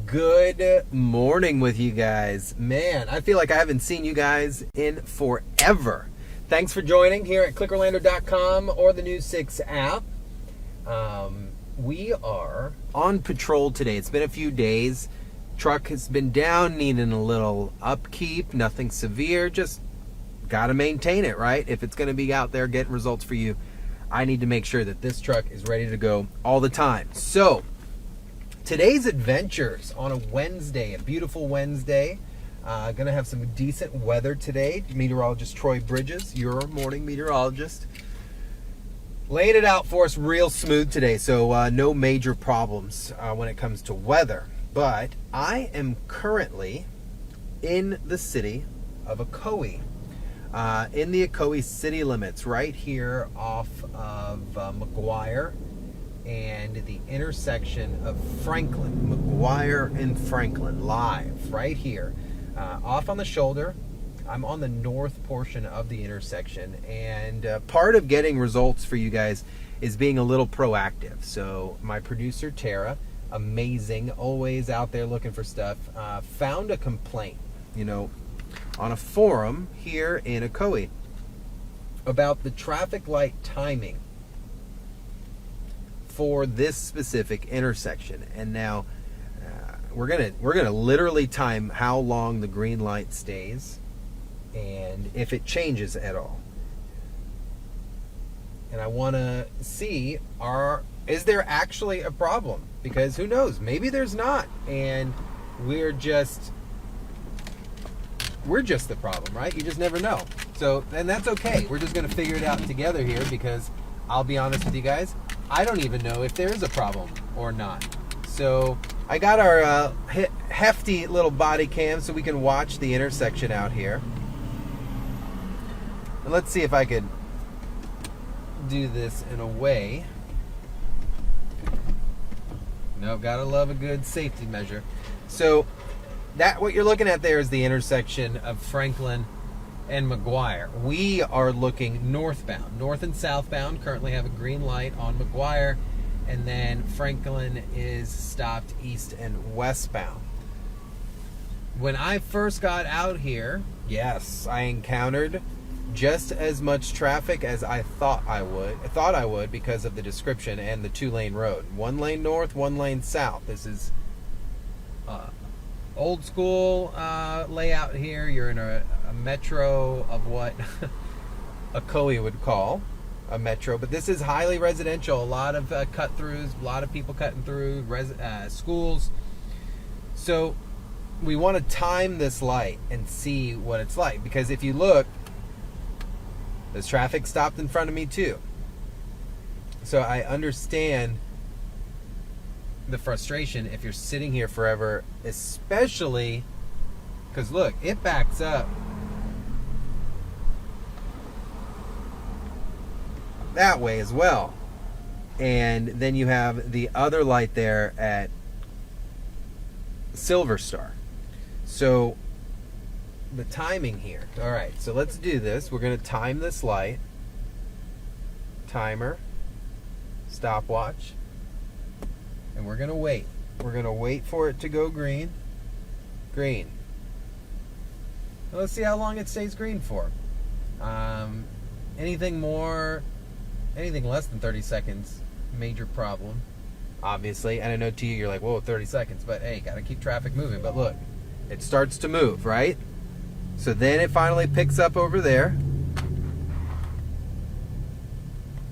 Good morning with you guys. Man, I feel like I haven't seen you guys in forever. Thanks for joining here at clickorlando.com or the News 6 app. We are on patrol today. It's been a few days. Truck has been down, needing a little upkeep, nothing severe, just got to maintain it, right? If it's going to be out there getting results for you, I need to make sure that this truck is ready to go all the time. So, today's adventures on a Wednesday, a beautiful Wednesday. Gonna have some decent weather today. Meteorologist Troy Bridges, your morning meteorologist, laying it out for us real smooth today. So no major problems when it comes to weather. But I am currently in the city of Ocoee, in the Ocoee city limits, right here off of Maguire and the intersection of Franklin, Maguire and Franklin, live right here, off on the shoulder. I'm on the north portion of the intersection, and part of getting results for you guys is being a little proactive. So my producer Tara, amazing, always out there looking for stuff, found a complaint, on a forum here in Ocoee about the traffic light timing for this specific intersection. And now we're gonna literally time how long the green light stays and if it changes at all. And I want to see, is there actually a problem? Because who knows, maybe there's not, and we're just the problem, right? You just never know. So, and that's okay. We're just gonna figure it out together here, because I'll be honest with you guys, I don't even know if there is a problem or not. So I got our hefty little body cam so we can watch the intersection out here. And let's see if I could do this in a way. No, gotta love a good safety measure. So that, what you're looking at there is the intersection of Franklin and Maguire. We are looking northbound. North and southbound currently have a green light on Maguire, and then Franklin is stopped east and westbound. When I first got out here, yes, I encountered just as much traffic as I thought I would because of the description and the 2-lane road. 1 lane north, 1 lane south. This is old school layout here. You're in a metro of what Ocoee would call a metro, but this is highly residential. A lot of cut-throughs, a lot of people cutting through, schools. So we want to time this light and see what it's like, because if you look, there's traffic stopped in front of me too. So I understand the frustration if you're sitting here forever, especially because look, it backs up that way as well. And then you have the other light there at Silver Star. So the timing here. All right, so let's do this. We're going to time this light. Timer, stopwatch, and we're going to wait. We're going to wait for it to go green. Green. Now let's see how long it stays green for. Anything less than 30 seconds, major problem, obviously. And I know to you, you're like, whoa, 30 seconds. But hey, got to keep traffic moving. But look, it starts to move, right? So then it finally picks up over there.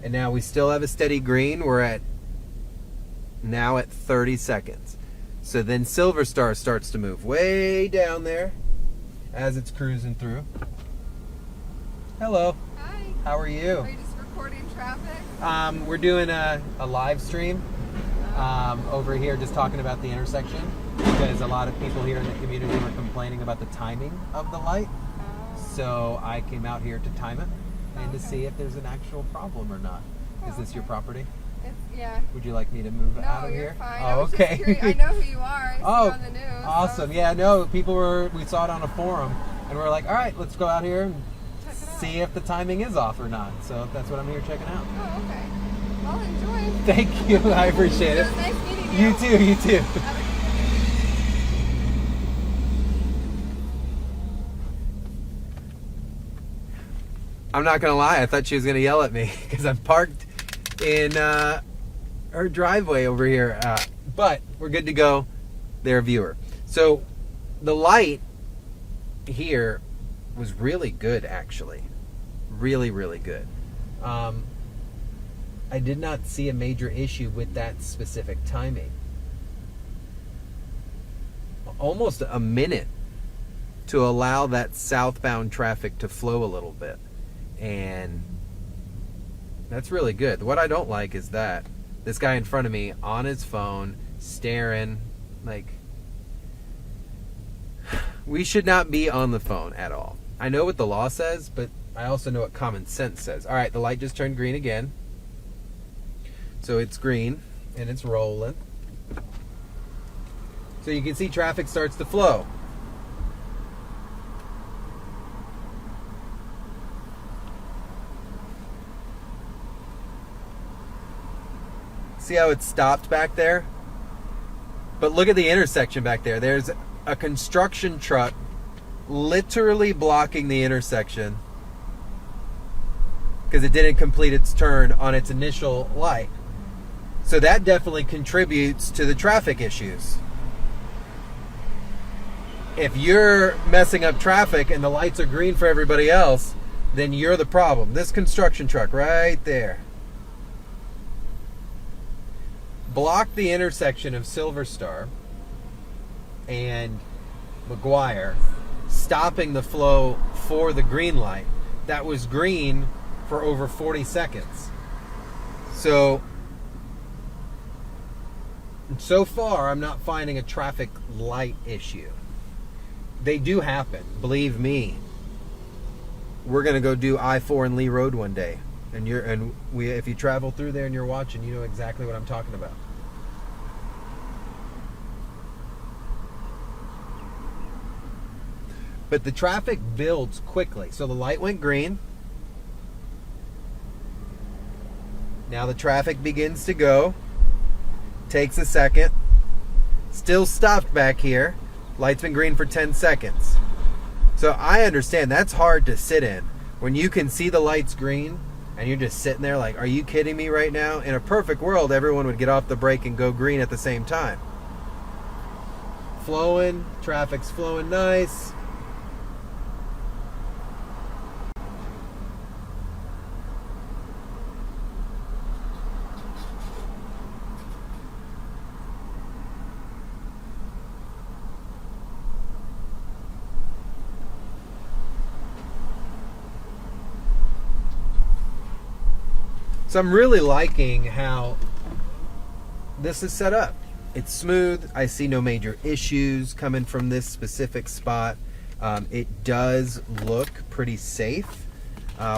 And now we still have a steady green. We're now at 30 seconds. So then Silver Star starts to move way down there as it's cruising through. Hello. Hi. How are you? Are you just recording traffic? We're doing a live stream over here, just talking about the intersection, because a lot of people here in the community were complaining about the timing of the light. So I came out here to time it and to see if there's an actual problem or not. Is this your property? Yeah. Would you like me to move out of here? No, you're fine. Oh, okay. I know who you are. I see you on the news. Awesome. So. Yeah, no, we saw it on a forum, and we're like, all right, let's go out here and see if the timing is off or not. So that's what I'm here checking out. Oh, okay. Well, enjoy. Thank you. I appreciate it. It was nice meeting you. You too. Have a good day. I'm not gonna lie, I thought she was gonna yell at me because I'm parked in her driveway over here. But we're good to go there, viewer. So the light here was really good, actually. Really, really good. I did not see a major issue with that specific timing. Almost a minute to allow that southbound traffic to flow a little bit. And that's really good. What I don't like is that this guy in front of me on his phone, staring, like, we should not be on the phone at all. I know what the law says, but I also know what common sense says. All right, the light just turned green again. So it's green and it's rolling. So you can see traffic starts to flow. See how it stopped back there? But look at the intersection back there. There's a construction truck literally blocking the intersection because it didn't complete its turn on its initial light. So that definitely contributes to the traffic issues. If you're messing up traffic and the lights are green for everybody else, then you're the problem. This construction truck right there blocked the intersection of Silver Star and Maguire, stopping the flow for the green light that was green for over 40 seconds. So far, I'm not finding a traffic light issue. They do happen, believe me. We're gonna go do I-4 and Lee Road one day, and if you travel through there and you're watching, you know exactly what I'm talking about. But the traffic builds quickly. So the light went green. Now the traffic begins to go. Takes a second. Still stopped back here. Light's been green for 10 seconds. So I understand that's hard to sit in. When you can see the lights green and you're just sitting there like, are you kidding me right now? In a perfect world, everyone would get off the brake and go green at the same time. Flowing, traffic's flowing nice. So I'm really liking how this is set up. It's smooth. I see no major issues coming from this specific spot. It does look pretty safe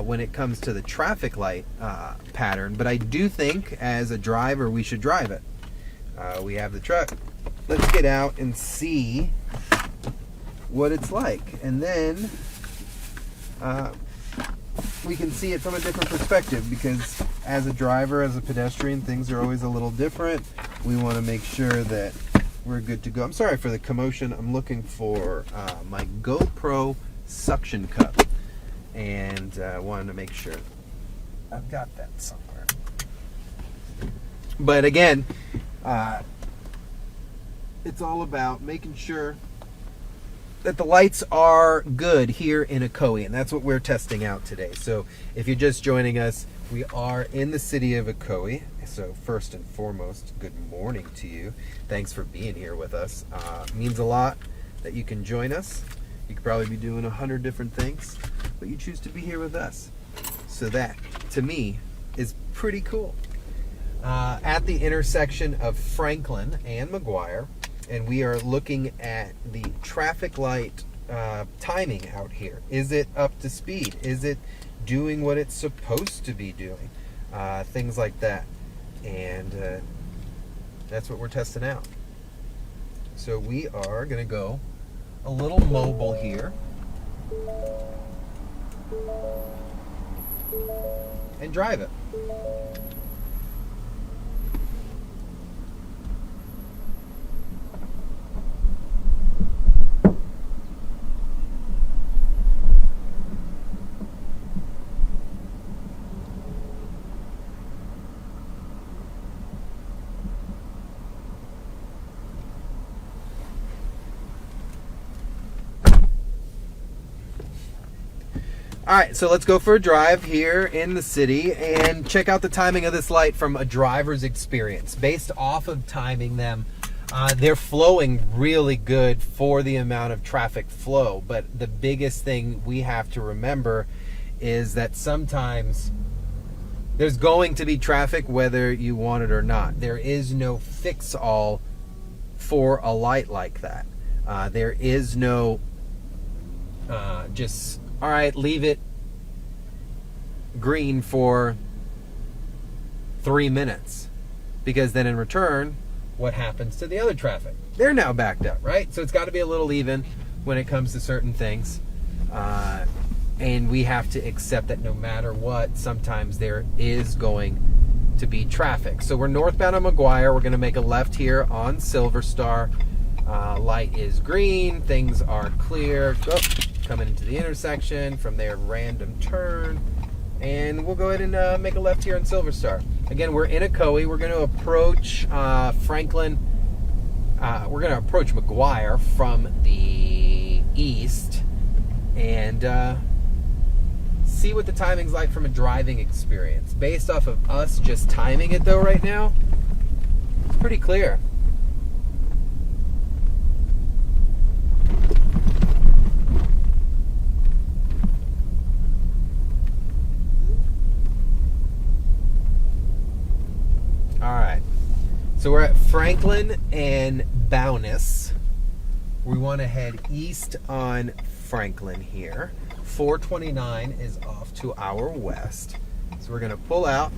when it comes to the traffic light pattern, but I do think as a driver we should drive it. We have the truck. Let's get out and see what it's like, and then we can see it from a different perspective, because as a driver, as a pedestrian, things are always a little different. We want to make sure that we're good to go. I'm sorry for the commotion. I'm looking for my GoPro suction cup, and I wanted to make sure I've got that somewhere. But again, it's all about making sure that the lights are good here in Ocoee, and that's what we're testing out today. So if you're just joining us, we are in the city of Ocoee. So first and foremost, good morning to you. Thanks for being here with us. It means a lot that you can join us. You could probably be doing 100 different things, but you choose to be here with us. So that, to me, is pretty cool. At the intersection of Franklin and Maguire, and we are looking at the traffic light timing out here. Is it up to speed? Is it doing what it's supposed to be doing? Things like that. And that's what we're testing out. So we are going to go a little mobile here and drive it. All right, so let's go for a drive here in the city and check out the timing of this light from a driver's experience. Based off of timing them, they're flowing really good for the amount of traffic flow. But the biggest thing we have to remember is that sometimes there's going to be traffic whether you want it or not. There is no fix-all for a light like that. There is no just, all right, leave it green for 3 minutes. Because then in return, what happens to the other traffic? They're now backed up, right? So it's got to be a little even when it comes to certain things. And we have to accept that no matter what, sometimes there is going to be traffic. So we're northbound on Maguire. We're going to make a left here on Silver Star. Light is green. Things are clear. Oh, coming into the intersection. From there, random turn. And we'll go ahead and make a left here on Silver Star. Again, we're in Ocoee. We're going to approach Franklin. We're going to approach Maguire from the east and see what the timing's like from a driving experience. Based off of us just timing it, though, right now, it's pretty clear. Alright, so we're at Franklin and Bowness. We want to head east on Franklin here. 429 is off to our west. So we're going to pull out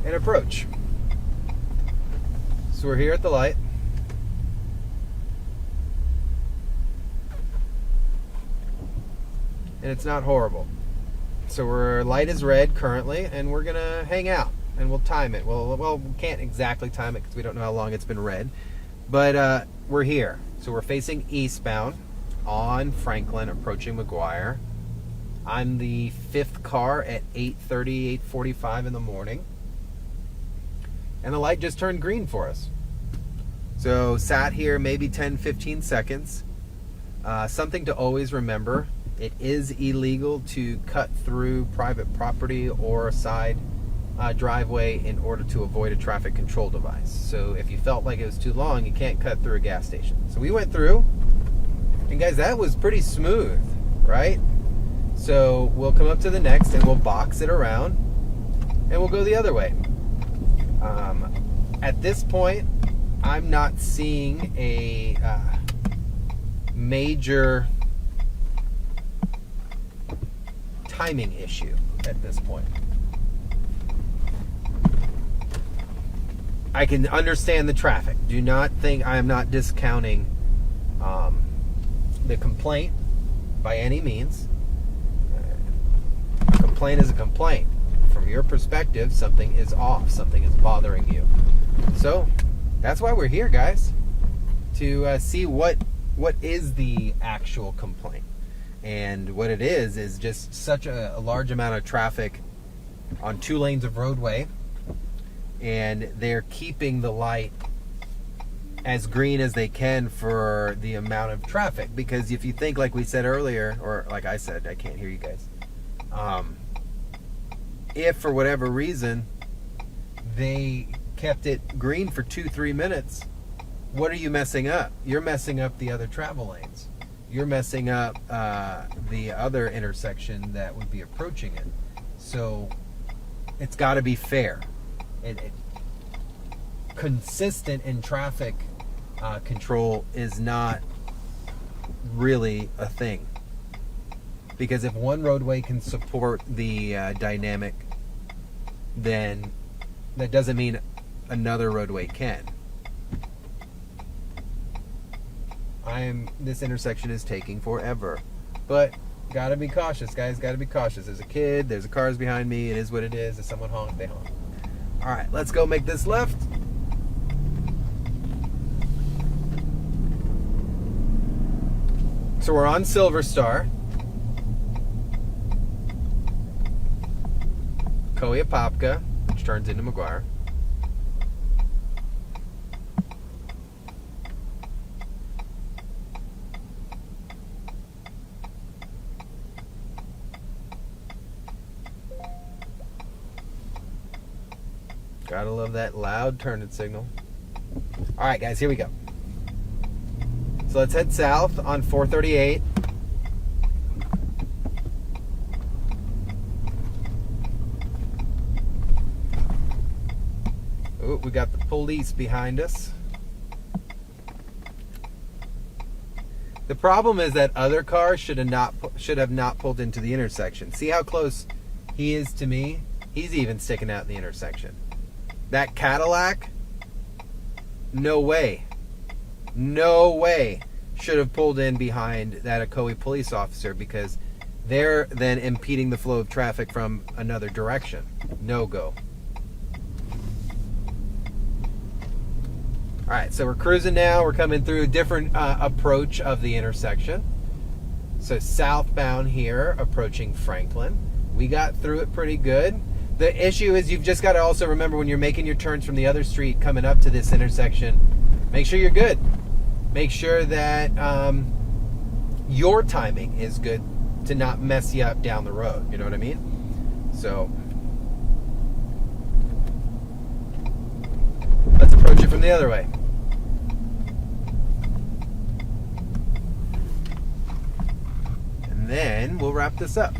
and approach. So we're here at the light. And it's not horrible. So our light is red currently, and we're gonna hang out and we'll time it. Well, we can't exactly time it because we don't know how long it's been red, but we're here. So we're facing eastbound on Franklin, approaching Maguire. I'm the 5th car at 8:30, 8:45 in the morning, and the light just turned green for us. So sat here maybe 10, 15 seconds. Something to always remember. It is illegal to cut through private property or a side driveway in order to avoid a traffic control device. So if you felt like it was too long, you can't cut through a gas station. So we went through, and guys, that was pretty smooth, right? So we'll come up to the next and we'll box it around and we'll go the other way. At this point, I'm not seeing a major timing issue at this point. I can understand the traffic. Do not think I am not discounting the complaint by any means. A complaint is a complaint. From your perspective, something is off, something is bothering you. So that's why we're here, guys, to see what is the actual complaint. And what it is just such a large amount of traffic on 2 lanes of roadway, and they're keeping the light as green as they can for the amount of traffic. Because if you think, like we said earlier, or like I said, I can't hear you guys, if for whatever reason they kept it green for 2-3 minutes, what are you messing up? You're messing up the other travel lanes. You're messing up the other intersection that would be approaching it. So it's got to be fair. Consistent in traffic control is not really a thing. Because if one roadway can support the dynamic, then that doesn't mean another roadway can. This intersection is taking forever. But gotta be cautious, guys. Gotta be cautious. There's a kid, there's cars behind me. It is what it is. If someone honks, they honk. Alright, let's go make this left. So we're on Silver Star. Ocoee, which turns into Maguire. Gotta love that loud turning signal. All right, guys, here we go. So let's head south on 438. Oh, we got the police behind us. The problem is that other cars should have not pulled into the intersection. See how close he is to me? He's even sticking out in the intersection. That Cadillac, no way should have pulled in behind that Ocoee police officer, because they're then impeding the flow of traffic from another direction. No go. All right, so we're cruising now. We're coming through a different approach of the intersection. So southbound here, approaching Franklin. We got through it pretty good. The issue is you've just got to also remember when you're making your turns from the other street coming up to this intersection, make sure you're good. Make sure that your timing is good to not mess you up down the road. You know what I mean? So let's approach it from the other way. And then we'll wrap this up.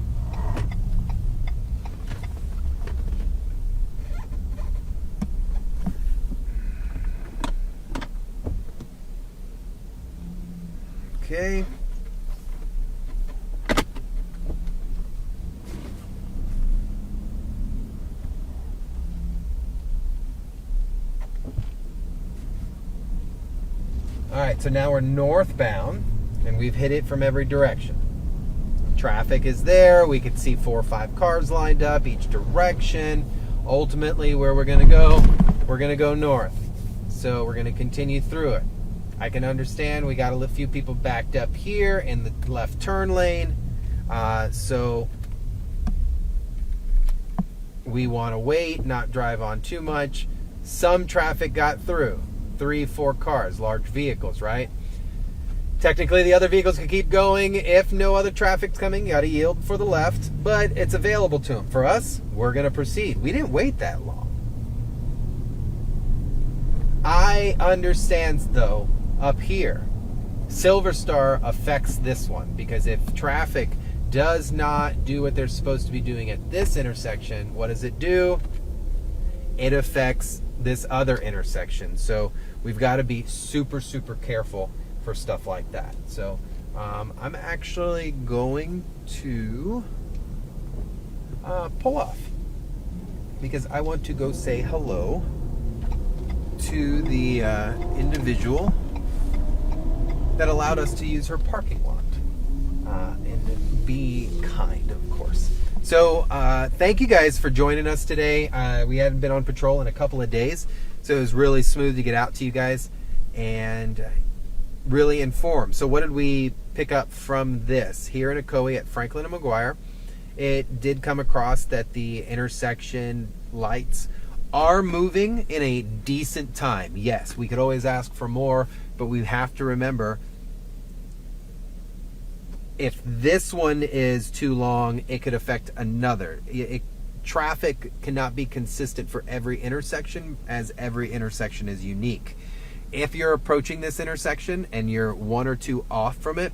Okay. All right, so now we're northbound, and we've hit it from every direction. Traffic is there. We can see 4 or 5 cars lined up each direction. Ultimately, where we're going to go north. So we're going to continue through it. I can understand we got a few people backed up here in the left turn lane. So we want to wait, not drive on too much. Some traffic got through. 3, 4 cars, large vehicles, right? Technically, the other vehicles can keep going. If no other traffic's coming, you got to yield for the left, but it's available to them. For us, we're going to proceed. We didn't wait that long. I understand, though, up here, Silver Star affects this one, because if traffic does not do what they're supposed to be doing at this intersection, what does it do? It affects this other intersection. So we've got to be super, super careful for stuff like that. So I'm actually going to pull off, because I want to go say hello to the individual that allowed us to use her parking lot, and be kind, of course. So thank you guys for joining us today. We hadn't been on patrol in a couple of days, so it was really smooth to get out to you guys and really inform. So what did we pick up from this? Here in Ocoee at Franklin and Maguire, it did come across that the intersection lights are moving in a decent time. Yes, we could always ask for more, but we have to remember, if this one is too long, it could affect another. Traffic cannot be consistent for every intersection, as every intersection is unique. If you're approaching this intersection and you're 1 or 2 off from it,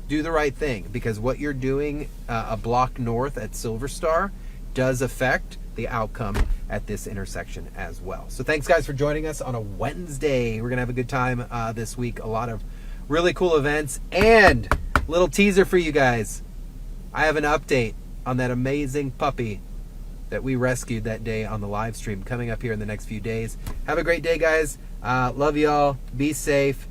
do the right thing, because what you're doing a block north at Silver Star does affect the outcome at this intersection as well. So thanks guys for joining us on a Wednesday. We're gonna have a good time this week. A lot of really cool events, and little teaser for you guys. I have an update on that amazing puppy that we rescued that day on the live stream coming up here in the next few days. Have a great day, guys. Love y'all. Be safe.